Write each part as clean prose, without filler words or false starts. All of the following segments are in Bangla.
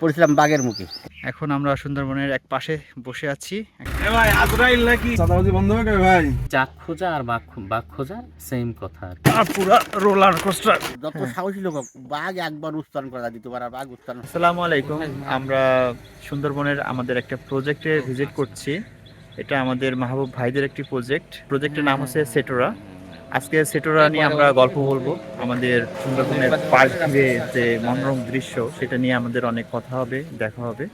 পড়েছিলাম বাঘের মুখে। এখন আমরা সুন্দরবনের এক পাশে বসে আছি। ভাই আজরাইল নাকি চাঁদাবাজি বন্ধ হবে কবে ভাই? চাক খোঁজা আর বাঘ খোঁজা সেম কথা আর কি। পুরা রোলার কোস্টার। যত সাহসী লোক হোক, বাঘ একবার উচ্চারণ করা দিতে পারে, আর বাঘ উচ্চারণ। আসসালামু আলাইকুম। আমরা সুন্দরবনের আমাদের একটা প্রজেক্টে ভিজিট করছি। এটা আমাদের মাহবুব ভাইদের একটি প্রজেক্টের নাম হচ্ছে সেটোরা। আজকে সেটোরা নিয়ে আমরা গল্প বলবো। আমাদের সুন্দরবনের পাশ ঘিরে যে মনোরম দৃশ্য, সেটা নিয়ে আমাদের অনেক কথা হবে, দেখা হবে।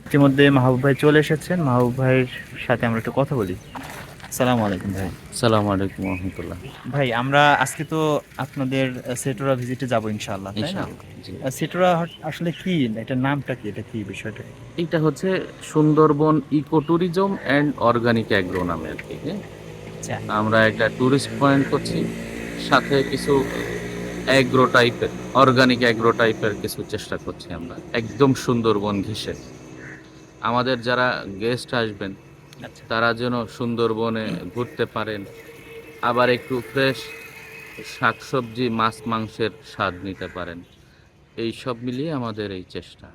ইতিমধ্যে মাহবুব ভাই চলে এসেছেন। মাহবুব ভাইয়ের সাথে আমরা একটু কথা বলি। আসসালামু আলাইকুম ভাই। আসসালামু আলাইকুম রহমতুল্লাহ। ভাই আমরা আজকে তো আপনাদের সেটোরা ভিজিটে যাব ইনশাআল্লাহ, তাই না? ইনশাআল্লাহ, জি। সেটোরা আসলে কি, এটার নামটা কি, এটা কি বিষয়টা? এটা হচ্ছে Sundarban eco tourism and organic agro নামে আর কি। আচ্ছা, আমরা একটা ট্যুরিস্ট পয়েন্ট করছি, সাথে কিছু অর্গানিক অ্যাগ্রো টাইপের কিছু চেষ্টা করছি আমরা, একদম সুন্দরবন ঘেঁষে। আমাদের যারা গেস্ট আসবেন আচ্ছা। তারা যেন সুন্দরবনে ঘুরতে পারেন, আবার একটু ফ্রেশ শাকসবজি মাছ মাংসের স্বাদ নিতে পারেন। এই সব মিলিয়ে আমাদের এই চেষ্টা।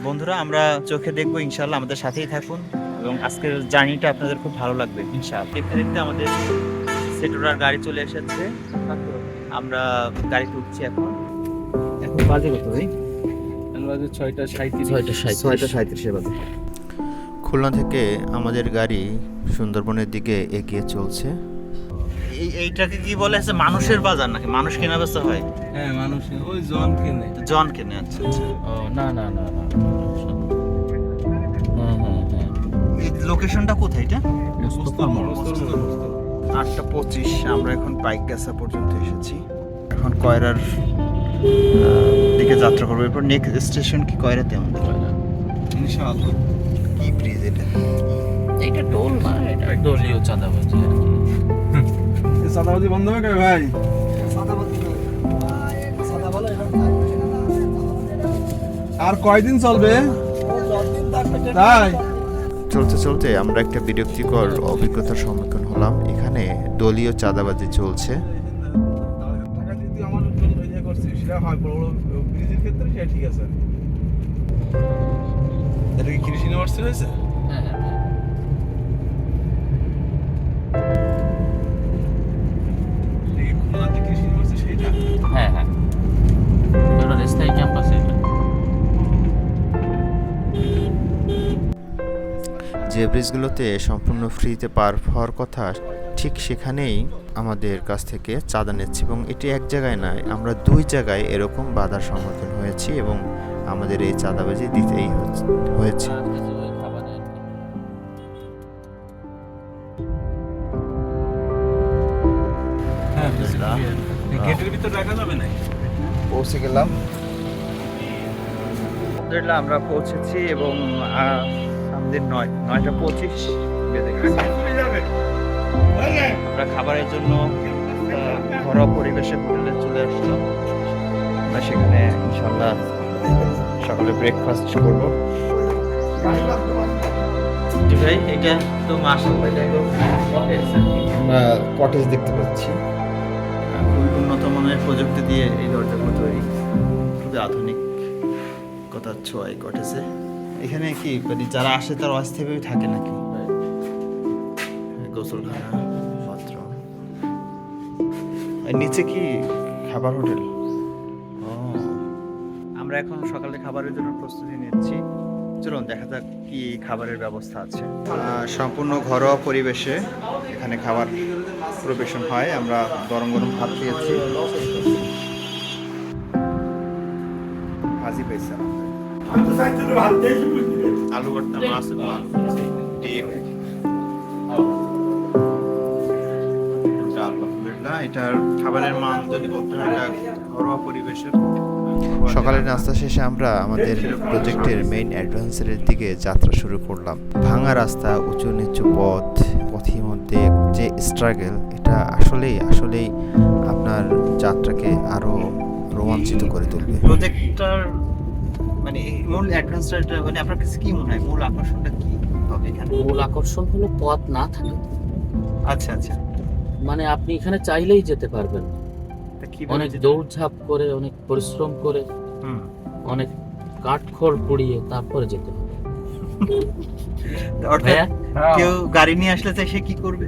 বন্ধুরা, আমরা চোখে দেখবো ইনশাআল্লাহ, আমাদের সাথেই থাকুন এবং আজকের জার্নিটা আপনাদের খুব ভালো লাগবে ইনশাআল্লাহ। দেখতে দেখতে আমাদের সেটোরার গাড়ি চলে এসেছে। আমরা গাড়িতে উঠছি এখন বাজে কত ভাই? 6:37 বাজে। খুলনা থেকে আমাদের গাড়ি সুন্দরবনের দিকে এগিয়ে চলছে। এইটাকে কি বলে, মানুষের বাজার নাকি? মানুষ কেনা বেচা হয়? হ্যাঁ, মানুষ ওই জন কিনে। জন কেনে। আচ্ছা আচ্ছা। ও না। এই লোকেশনটা কোথায় এটা? মুস্তাফা 8:25। আমরা এখন পাইকগাছা পর্যন্ত এসেছি। এখন কয়রার দিকে যাত্রা করবো। এরপর নেক্সট স্টেশন কি কয়রাতে আমাদের? ইনশাআল্লাহ। কি ব্রিজ এটা? এটা টোল না, এটা দলীয় চাঁদাবাজি আর কি। এই চাঁদাবাজি বন্ধ হবে কবে ভাই? আর কয়দিন চলবে? তাই চলতে চলতে আমরা একটা বিরক্তিকর অভিজ্ঞতার সম্মুখীন হলাম। এখানে দলীয় চাঁদাবাজি চলছে। টাকা যদি আমার ইয়ে করছি সেটা হয়, বড় বড় ব্রিজের ক্ষেত্রে সেটা ঠিক আছে। এটা কি কৃষি ইউনিভার্সিটি হয়েছে? এই খুলনাতে কৃষি ইউনিভার্সিটি সেইটা? হ্যাঁ এটা স্থায়ী ক্যাম্পাস। এটা যে ব্রিজগুলোতে সম্পূর্ণ ফ্রিতে পার হওয়ার কথা, ঠিক সেখানেই আমাদের কাছ থেকে চাঁদা নিচ্ছে। এবং এটি এক জায়গায় নয়, আমরা 2 জায়গায় এরকম বাধার সম্মুখীন হয়েছি এবং আমাদের এই চাঁদাবাজি দিতেই হয়েছে। হ্যাঁ, গেটের ভিতর রাখা যাবে না। পৌঁছে গেলাম। আলহামদুলিল্লাহ আমরা পৌঁছেছি এবং আমাদের 9:25 বেজে গেছে। আমরা খাবারের জন্য ঘরোয়া পরিবেশে হোটেলে চলে আসলাম। আমরা সেখানে ইনশাআল্লাহ সকালে ব্রেকফাস্ট করব। জি ভাই, এটা তো মাশাআল্লাহ আমরা কটেজ দেখতে পাচ্ছি। খুবই উন্নত মানের প্রযুক্তি দিয়ে এই দরজাগুলো তৈরি, খুবই আধুনিক কথার ছোঁয়াই কটেজে। এখানে কি মানে যারা আসে তারা অস্থায়ীভাবে থাকে নাকি? গোসলখানা, বাথরুম, আর নিচে কি খাবার হোটেল? ও, আমরা এখন সকালে খাবারের জন্য প্রস্তুতি নিচ্ছি। চলুন দেখা যাক কি খাবারের ব্যবস্থা আছে। সম্পূর্ণ ঘরোয়া পরিবেশে এখানে খাবার পরিবেশন হয়। আমরা গরম গরম ভাত খেয়েছি, ভাজি পেয়েছি, আলু ভর্তা, মাছ, ডিম। আলহামদুলিল্লাহ, এটার খাবারের মান যদি বলতে হয়, এটা ঘরোয়া পরিবেশের। সকালের নাস্তা শেষে আমরা আমাদের প্রজেক্টের মেইন অ্যাডভেঞ্চারের দিকে যাত্রা শুরু করলাম। ভাঙা রাস্তা, উঁচু নিচু পথের মধ্যে যে স্ট্রাগল, এটা আসলেই আপনার যাত্রাকে আরো রোমাঞ্চিত করে তুলবে। প্রজেক্টটার মানে মূল অ্যাডভেঞ্চারটা মানে আপনার কাছে কি মনে হয়, মূল আকর্ষণটা কি হবে এখানে? মূল আকর্ষণ হলো পথ না থাকে। আচ্ছা আচ্ছা। মানে আপনি এখানে চাইলেই যেতে পারবেন, তা কি অনেক দৌড়ঝাঁপ করে, অনেক পরিশ্রম করে, অনেক কাঠখড় পুড়িয়ে তারপরে যেতে হবে। অর্থাৎ ভাইয়া, কেউ গাড়ি নিয়ে আসলে তাই সে কি করবে?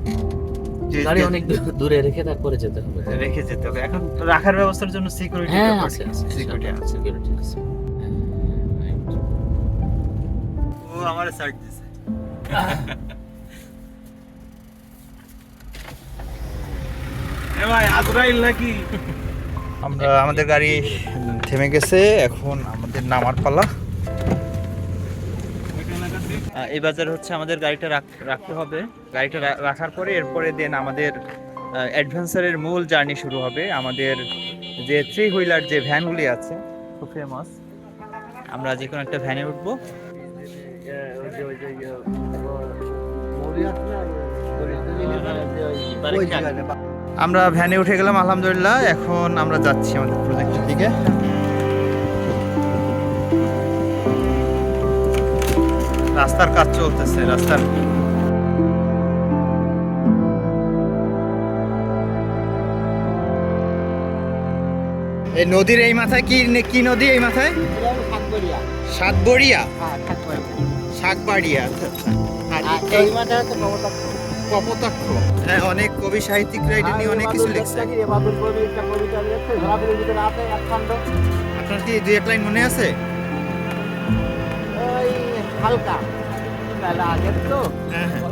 গাড়ি অনেক দূরে রেখে তারপরে যেতে হবে। রেখে যেতে হবে। এখন রাখার ব্যবস্থার জন্য সিকিউরিটি হ্যাঁ আছে সিকিউরিটি আছে। সিকিউরিটি আছে। ও আমারে সার্চ দিছে। এ ভাই আজরাইল নাকি? আমরা আমাদের গাড়ি থেমে গেছে, এখন আমাদের নামার পালা। এই বাজারে হচ্ছে আমাদের গাড়িটা রাখতে হবে। গাড়িটা রাখার পরে এরপরে দেন আমাদের অ্যাডভেঞ্চারের মূল জার্নি শুরু হবে। আমাদের যে 3 হুইলার যে ভ্যানগুলি আছে খুব ফেমাস, আমরা যে কোনো একটা ভ্যানে উঠবো। আমরা ভ্যানে উঠে গেলাম আলহামদুলিল্লাহ। এখন আমরা যাচ্ছি আমাদের প্রজেক্টের দিকে। রাস্তার কাজ চলতেছে, রাস্তার এই নদীর এই মাথায় কি নদী? এই মাথায় সাতবড়িয়া, শাকবাড়িয়া। আচ্ছা আচ্ছা। আর এই মাথায় হচ্ছে কপোতাক্ষ। কপোতাক্ষ, হ্যাঁ, অনেক কবি সাহিত্যিকরা এটা নিয়ে অনেক কিছু লিখছে। আপনার কি 2-1 লাইন মনে আছে? হালকা তাহলে আগের তো হ্যাঁ হ্যাঁ।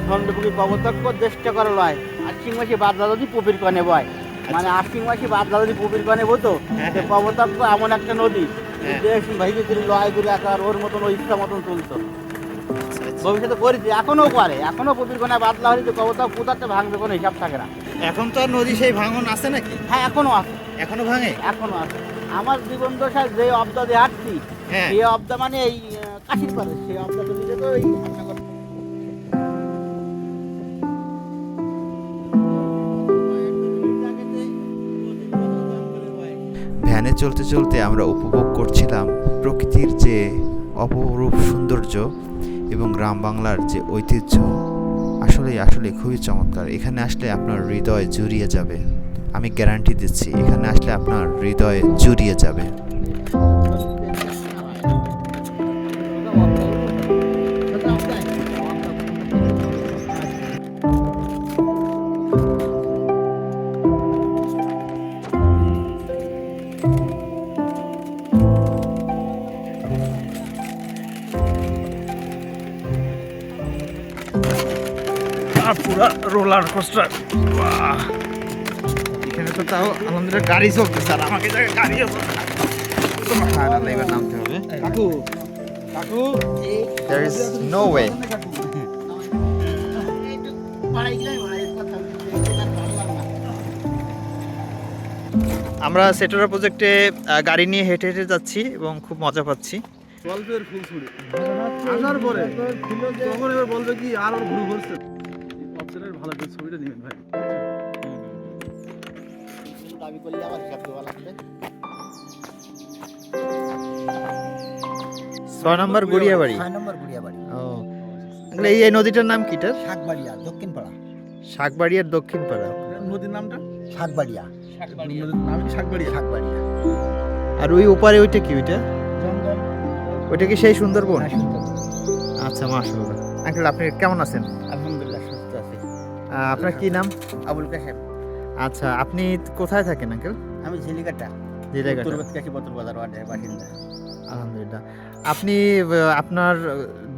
সন্ধ্যপুকি কপোতাক্ষ চেষ্টা করে লয় আশ্বিন মাসে বাদলা যদি পুপির কনে বয়, মানে আশ্বিন মাসে বাদলা যদি পুপির কনে বতো, হ্যাঁ। কপোতাক্ষ এমন একটা নদী হ্যাঁ। দেশ ভাইকে তিনি লয় করে একার ওর মতন ওই ইচ্ছা মতন চলতো। ভবিষ্যতে করেছি, এখনো করে, এখনো পুপির কনে বাদলা হলে তো কপোতাক্ষ কোথাতে ভাঙবে কোনো হিসাব থাকে না। এখন তো আর নদী সেই ভাঙন আছে নাকি? হ্যাঁ এখনো আছে, এখনো ভাঙে? এখনো আছে। আমার জীবন দশায় যে অবদা দিয়ে হাঁটছি, হ্যাঁ। সেই অবদা মানে এই কাশির পারে, সেই অবদা নদীতে তো এই ভ্যানে চলতে চলতে আমরা উপভোগ করছিলাম প্রকৃতির যে অপরূপ সৌন্দর্য এবং গ্রাম বাংলার যে ঐতিহ্য। আসলে খুবই চমৎকার। এখানে আসলে আপনার হৃদয় জুড়িয়ে যাবে, আমি গ্যারান্টি দিচ্ছি। এখানে আসলে আপনার হৃদয় জুড়িয়ে যাবে। পুরা রোলার কোস্টার। এখানে তো তাও আলহামদুলিল্লাহ গাড়ি চলতেছে, আর আমাকে জায়গায় গাড়িও চলছে না। সুবহানাল্লাহ, এবার নামতে হবে। কাকু কাকু There is no way. আমরা সেটোরা প্রজেক্টে গাড়ি নিয়ে হেঁটে হেঁটে যাচ্ছি এবং খুব মজা পাচ্ছি। গল্পের ফুল ছুড়ে আসার পরে তখন এবার বলবে কি আর ওর ঘুরে ঘুরছে অপশনের ভালো করে ছবিটা নেবেন ভাই। দাবি করলে আবার হিসাব দেওয়া লাগবে। 6 নম্বর গড়িয়াবাড়ি। 6 নম্বর গুড়িয়াবাড়ি, ও, এই নদীটার নাম কিটার? শাকবাড়িয়া, দক্ষিণ পাড়া। শাকবাড়িয়ার দক্ষিণ পাড়া। নদীর নামটা শাকবাড়িয়া, নদীর নাম কি শাকবাড়িয়া? শাকবাড়িয়া। আর ওই ওপারে ওইটা কি? ওইটা জঙ্গল, ওইটা কি সেই সুন্দরবন? হ্যাঁ, সুন্দর। আচ্ছা, মাশাআল্লাহ। আঙ্কেল, আপনি কেমন আছেন? আলহামদুলিল্লাহ সুস্থ আছি। আপনার কি নাম? আবুল কাশেম। আচ্ছা, আপনি কোথায় থাকেন আঙ্কেল? আমি ঝিলিকাটা, জিরাঘাটা। উত্তরবর্তী বতর বাজার ওয়ার্ডের বাসিন্দা। আলহামদুলিল্লাহ। আপনি আপনার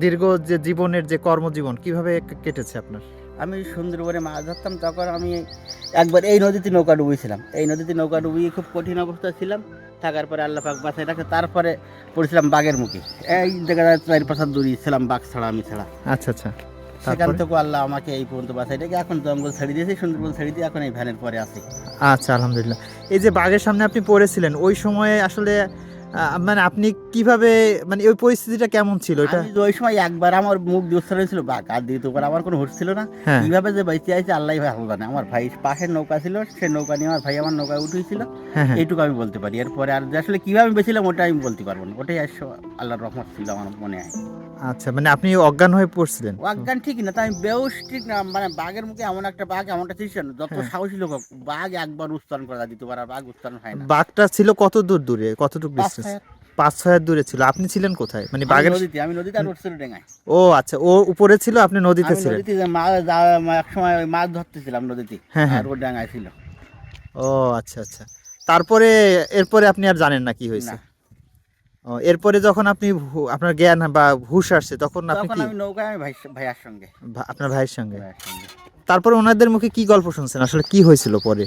দীর্ঘ যে জীবনের যে কর্মজীবন কিভাবে কেটেছে আপনার? আমি সুন্দরবনে মাছ ধরতাম, তখন আমি একবার এই নদীতে নৌকা ডুবিয়েছিলাম। এই নদীতে নৌকা ডুবিয়ে খুব কঠিন অবস্থায় ছিলাম, থাকার পরে আল্লাহ পাক বাঁচাই রাখে। তারপরে পড়েছিলাম বাঘের মুখে, এই দেখা যায় 4-5 হাত দূরে ছিলাম, বাঘ ছাড়া আমি ছাড়া। আচ্ছা আচ্ছা। সেখান থেকে আল্লাহ আমাকে এই পর্যন্ত বাঁচাই রেখে এখন জঙ্গল ছেড়ে দিয়েছি, সুন্দরবন ছেড়ে দিয়ে এখন এই ভ্যানের পরে আছি। আচ্ছা, আলহামদুলিল্লাহ। এই যে বাঘের সামনে আপনি পড়েছিলেন, ওই সময়ে আসলে মানে আপনি কিভাবে, মানে ওই পরিস্থিতিটা কেমন ছিল? এটা আমি ওই সময় একবার আমার মুখ দিয়ে উচ্চারণ ছিল বাঘ, আর দ্বিতীয়বার আমার কোনো হুঁশ ছিল না। হ্যাঁ। কিভাবে যে বেঁচে আছে আল্লাহ ভালো জানে। আমার ভাই পাশের নৌকা ছিল, সে নৌকা নিয়ে আমার ভাই আমার নৌকায় উঠেছিল, হ্যাঁ হ্যাঁ। এইটুকু আমি বলতে পারি। এরপরে আর যে আসলে কিভাবে বেঁচেছিলাম ওটা আমি বলতে পারবো না, ওটাই আল্লাহর রহমত ছিল আমার মনে হয়। আচ্ছা, মানে আপনি অজ্ঞান হয়ে পড়ছিলেন? অজ্ঞান ঠিক না, তাই আমি বেউস ঠিক না। মানে বাঘের মুখে এমন একটা বাঘ, এমন একটা চিন্তা, যত হ্যাঁ। সাহসী লোক হোক, বাঘ একবার উচ্চারণ করা দ্বিতীয়বার আর বাঘ উচ্চারণ হয় না। বাঘটা ছিল কত দূরে, কতটুকু ডিস্টেন্স? 5-6 হাত দূরে ছিল, আপনি ছিলেন কোথায়? মানে আমি বাঘের নদীতে আর উঠছিল ডেঙ্গায়। ও আচ্ছা, ও উপরে ছিল, আপনি নদীতে আমি ছিলেন। নদীতে এক সময় ওই মাছ ধরতেছিলাম নদীতে, হ্যাঁ, হ্যাঁ। আর ও ডেঙ্গায় ছিল। ও আচ্ছা আচ্ছা, তারপরে এরপরে আপনি আর জানেন না কি হয়েছে? না, ও, এরপরে যখন আপনি আপনার জ্ঞান বা হুঁশ আসছে তখন আপনি তখন কি আমি নৌকায় আমি ভাইয়ার সঙ্গে আপনার ভাইয়ের সঙ্গে? ভাইয়ার সঙ্গে। তারপরে ওনাদের মুখে কি গল্প শুনছেন, আসলে কি হয়েছিল পরে?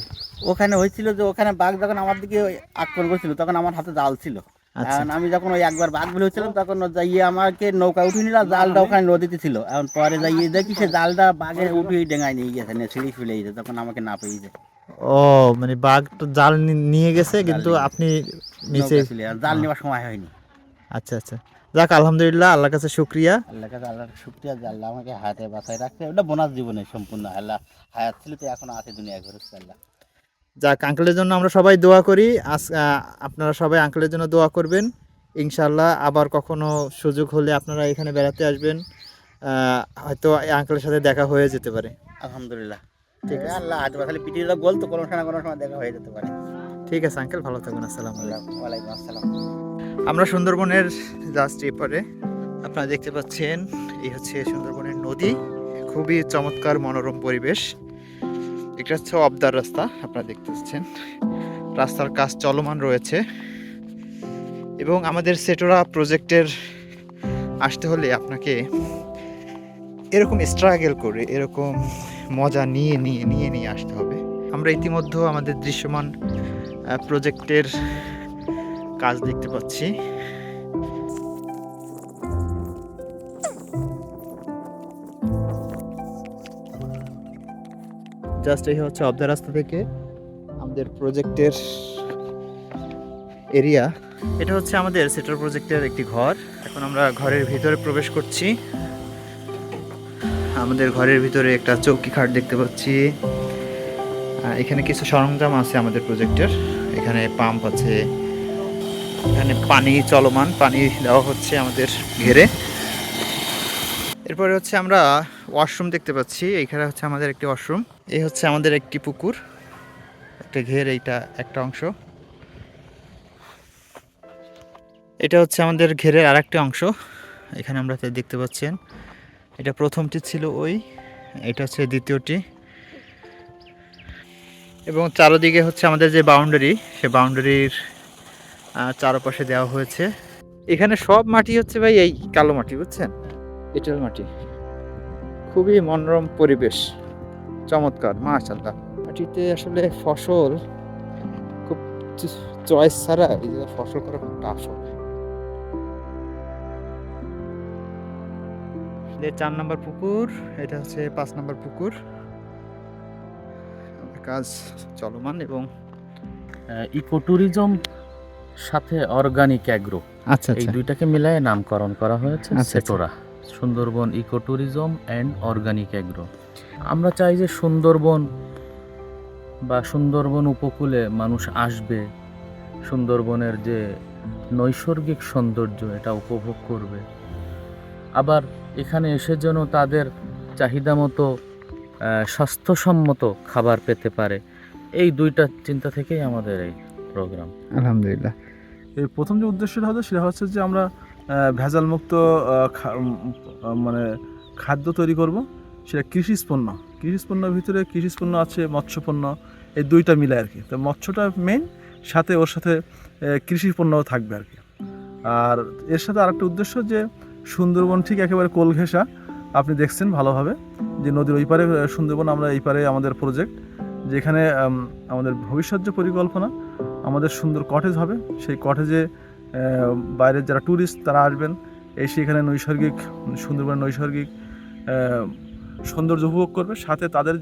ওখানে হয়েছিল যে ওখানে বাঘ যখন আমার দিকে আক্রমণ করছিল তখন আমার হাতে জাল ছিল। আচ্ছা। এখন আমি যখন ওই একবার বাঘ বের হচ্ছিলাম তখন ও যাইয়ে আমাকে নৌকা উঠিয়ে নিলাম, জালটা ওখানে নদীতে ছিল। এখন পরে যাইয়ে দেখি সে জালটা বাঘে উঠিয়ে ডেঙ্গায় নিয়ে গেছে, নিয়ে ছিঁড়ি ফেলে গেছে, তখন আমাকে না পেয়ে যায়। ও মানে বাঘ তো জাল নিয়ে গেছে, কিন্তু নিয়ে আপনি নিচে। নৌকা ছিল, আর জাল নেওয়ার সময় হয়নি। আচ্ছা আচ্ছা, যাক আলহামদুলিল্লাহ, আল্লাহর কাছে শুকরিয়া। আল্লাহ কাছে আল্লাহর শুকরিয়া যে আল্লাহ আমাকে হায়াতে বাঁচায় রাখছে। ওটা বোনাস জীবনে সম্পূর্ণ আল্লাহ হায়াত ছিল তো এখনো আছে দুনিয়া ঘুরছে আল্লাহ। যাক, আঙ্কেলের জন্য আমরা সবাই দোয়া করি। আপনারা সবাই আঙ্কেলের জন্য দোয়া করবেন। ইনশাআল্লাহ আবার কখনো সুযোগ হলে আপনারা এখানে বেড়াতে আসবেন, হয়তো এই আঙ্কেলের সাথে দেখা হয়ে যেতে পারে। আলহামদুলিল্লাহ, ঠিক আছে। আল্লাহ হায়াতে বাঁচালে পৃথিবীটা গোল তো কোনো সময় না কোনো সময় দেখা হয়ে যেতে পারে। ঠিক আছে আঙ্কেল, ভালো থাকুন। আসসালামু আলাইকুম। ওয়ালাইকুম আসসালাম। আমরা সুন্দরবনের জাস্ট এপারে, আপনারা দেখতে পাচ্ছেন এই হচ্ছে সুন্দরবনের নদী। খুবই চমৎকার মনোরম পরিবেশ। এটা হচ্ছে অবদার রাস্তা, আপনারা দেখতে পাচ্ছেন রাস্তার কাজ চলমান রয়েছে। এবং আমাদের সেটোরা প্রজেক্টের আসতে হলে আপনাকে এরকম স্ট্রাগল করে, এরকম মজা নিয়ে নিয়ে নিয়ে নিয়ে আসতে হবে। আমরা ইতিমধ্যে আমাদের দৃশ্যমান প্রজেক্টের কাজ দেখতে পাচ্ছি। জাস্ট এই হচ্ছে অবদার রাস্তা থেকে আমাদের প্রজেক্টের এরিয়া। এটা হচ্ছে আমাদের সেটার প্রজেক্টের একটি ঘর। এখন আমরা ঘরের ভিতরে প্রবেশ করছি। আমাদের ঘরের ভিতরে একটা চৌকি খাট দেখতে পাচ্ছি। এখানে কিছু সরঞ্জাম আছে আমাদের প্রজেক্টের। এখানে পাম্প আছে, এখানে পানি চলমান, পানি দেওয়া হচ্ছে আমাদের ঘেরে। এরপরে হচ্ছে আমরা ওয়াশরুম দেখতে পাচ্ছি। এইখানে হচ্ছে আমাদের একটি ওয়াশরুম। এই হচ্ছে আমাদের একটি পুকুর, একটা ঘের, এইটা একটা অংশ। এটা হচ্ছে আমাদের ঘেরের আর একটা অংশ। এখানে আমরা দেখতে পাচ্ছেন এটা প্রথমটি ছিল ওই, এটা হচ্ছে দ্বিতীয়টি। এবং চারদিকে হচ্ছে আমাদের যে বাউন্ডারি, সে বাউন্ডারির চারপাশে দেওয়া হয়েছে। এখানে সব মাটি হচ্ছে ভাই এই কালো মাটি, বুঝছেন, এঁটেল মাটি। খুবই মনোরম পরিবেশ, চমৎকার, মাশাআল্লাহ। মাটিতে আসলে ফসল খুব চয়েস ছাড়া এই যে ফসল করা খুব টাফ হবে। 4 নম্বর পুকুর, এটা হচ্ছে 5 নম্বর পুকুর। কাজ চলমান এবং ইকোট্যুরিজম সাথে অর্গানিক অ্যাগ্রো, আচ্ছা এই দুইটাকে মিলায়ে নামকরণ করা হয়েছে আচ্ছা, সেটোরা, Sundarban ecotourism and organic agro. আমরা চাই যে সুন্দরবন বা সুন্দরবন উপকূলে মানুষ আসবে, সুন্দরবনের যে নৈসর্গিক সৌন্দর্য এটা উপভোগ করবে, আবার এখানে এসে যেন তাদের চাহিদা মতো স্বাস্থ্যসম্মত খাবার পেতে পারে। এই দুইটা চিন্তা থেকেই আমাদের এই প্রোগ্রাম। আলহামদুলিল্লাহ। এর প্রথম যে উদ্দেশ্যটা হচ্ছে সেটা হচ্ছে যে আমরা ভেজালমুক্ত মানে খাদ্য তৈরি করব, সেটা কৃষিজ ভিতরে কৃষিজ পণ্য আছে, মৎস্যপণ্য, এই দুইটা মিলে আর কি। তো মৎস্যটা মেইন, সাথে ওর সাথে কৃষি পণ্যও থাকবে আর কি। আর এর সাথে আরেকটা উদ্দেশ্য যে সুন্দরবন ঠিক একেবারে কোল ঘেঁষা, আপনি দেখছেন ভালোভাবে যে নদীর ওই পারে সুন্দরবন, আমরা এই পারে আমাদের প্রজেক্ট, যেখানে আমাদের ভবিষ্যৎ যে পরিকল্পনা, আমাদের সুন্দর কটেজ হবে। সেই কটেজে বাইরের যারা ট্যুরিস্ট তারা আসবেন, এসে এখানে সুন্দরবনের নৈসর্গিক সৌন্দর্য উপভোগ করবে। সাথে তাদের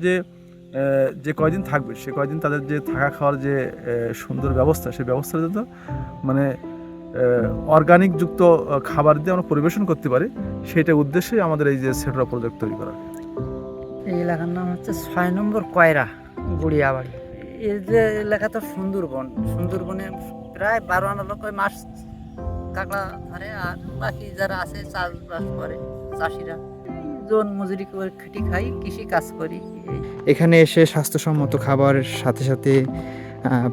যে কয়দিন থাকবে, সে কয়দিন তাদের যে থাকা খাওয়ার যে সুন্দর ব্যবস্থা, সেই ব্যবস্থাটা যাতে মানে অর্গানিক যুক্ত খাবার দিয়ে আমরা পরিবেশন করতে পারি, সেইটা উদ্দেশ্যেই আমাদের এই যে সেটোরা প্রজেক্ট তৈরি করা। এই এলাকার নাম হচ্ছে 6 নম্বর কয়রা গুড়িয়াবাড়ি। এই যে এলাকাটা সুন্দরবনে প্রায় 12 আনা লোক ওই মাছ কাঁকড়া ধরে, আর বাকি যারা আছে চাষবাস করে, চাষিরা জন মজুরি করে খেটি খাই, কৃষি কাজ করি। এখানে এসে স্বাস্থ্যসম্মত খাবারের সাথে সাথে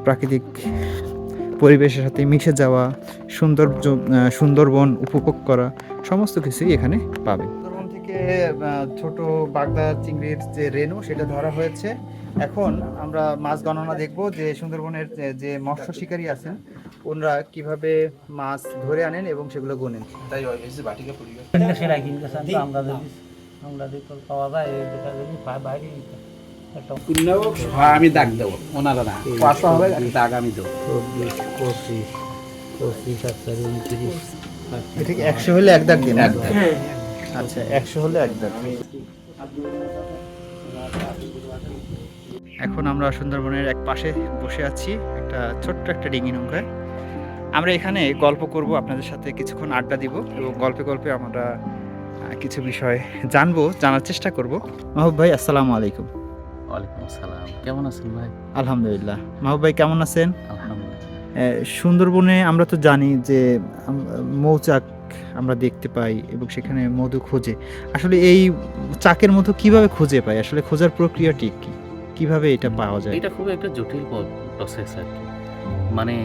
প্রাকৃতিক পরিবেশের সাথে মিশে যাওয়া, সুন্দরবন উপভোগ করা, সমস্ত কিছুই এখানে পাবে। সুন্দরবন থেকে ছোট বাগদা চিংড়ির যে রেণু সেটা ধরা হয়েছে। এখন আমরা মাছ গণনা দেখব যে সুন্দরবনের যে মৎস্য শিকারী আছেন ওনারা কিভাবে মাছ ধরে আনেন এবং সেগুলো গোনেন। আমি দাগ দেবো, ওনারা না, 500 হবে, দাগ আমি দেবো। এটা কি 100 হলে এক দাগ দিন? আচ্ছা, 100 হলে এক দাগ। এখন আমরা সুন্দরবনের এক পাশে বসে আছি, একটা ছোট্ট একটা ডিঙি নৌকায়। আমরা এখানে গল্প করব, আপনাদের সাথে কিছুক্ষণ আড্ডা দিব এবং গল্পে গল্পে আমরা কিছু বিষয় জানার চেষ্টা করব। মাহবুব ভাই, আসসালামু আলাইকুম। ওয়ালাইকুম আসসালাম, কেমন আছেন ভাই? আলহামদুলিল্লাহ। মাহবুব ভাই কেমন আছেন? আলহামদুলিল্লাহ। সুন্দরবনে আমরা তো জানি যে মৌচাক আমরা দেখতে পাই এবং সেখানে মধু খোঁজে। আসলে এই চাকের মধু কিভাবে খুঁজে পাই? আসলে খোঁজার প্রক্রিয়াটি কি, কিভাবে এটা পাওয়া যায়? এটা খুবই একটা জটিল প্রসেস আর কি। মানে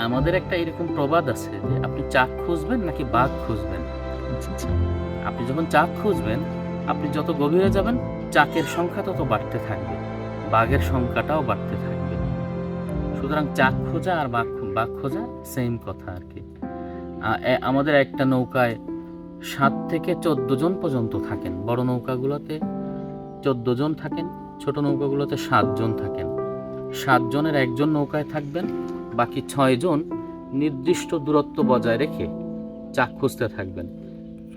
আমাদের একটা এরকম প্রবাদ আছে যে আপনি চাক খুঁজবেন নাকি বাঘ খুঁজবেন। আচ্ছা আচ্ছা। আপনি যখন চাক খুঁজবেন, আপনি যত গভীরে যাবেন চাকের সংখ্যা তত বাড়তে থাকবে, বাঘের সংখ্যাটাও বাড়তে থাকবে। সুতরাং চাক খোঁজা আর বাঘ খোঁজা সেম কথা আর কি। আমাদের একটা নৌকায় 7 থেকে 14 জন পর্যন্ত থাকেন। বড় নৌকাগুলোতে 14 জন থাকেন, ছোট নৌকাগুলোতে 7 জন থাকেন। 7 জনের একজন নৌকায় থাকবেন, বাকি 6 জন নির্দিষ্ট দূরত্ব বজায় রেখে চাক খুঁজতে থাকবেন।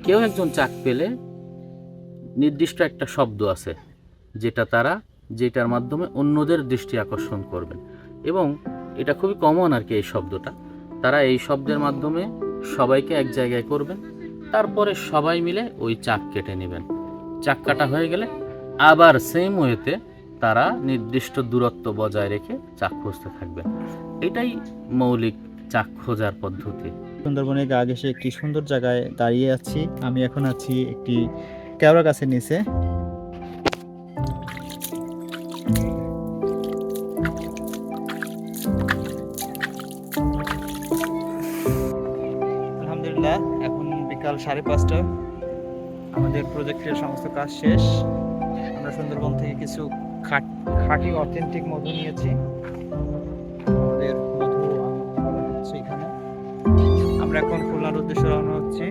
কেউ একজন চাক পেলে নির্দিষ্ট একটা শব্দ আছে যেটার মাধ্যমে অন্যদের দৃষ্টি আকর্ষণ করবেন, এবং এটা খুবই কমন আর কি এই শব্দটা। তারা এই শব্দের মাধ্যমে সবাইকে এক জায়গায় করবেন, তারপরে সবাই মিলে ওই চাক কেটে নেবেন। চাক কাটা হয়ে গেলে আবার সেম ওয়েতে তারা নির্দিষ্ট দূরত্ব বজায় রেখে চাক খুঁজতে থাকবেন। এটাই মৌলিক চাক খোঁজার পদ্ধতি। সুন্দরবনের গা ঘেঁষে একটি সুন্দর জায়গায় দাঁড়িয়ে আছি। আমি এখন আছি একটি কেওড়া গাছের নিচে। আলহামদুলিল্লাহ, এখন বিকাল 5:30। আমাদের প্রজেক্টের সমস্ত কাজ শেষ। আমরা সুন্দরবন থেকে কিছু খাঁটি অথেন্টিক মধু নিয়েছি। আমাদের মধু হচ্ছে এখানে। আমরা এখন খুলনার উদ্দেশ্যে রওনা হচ্ছি।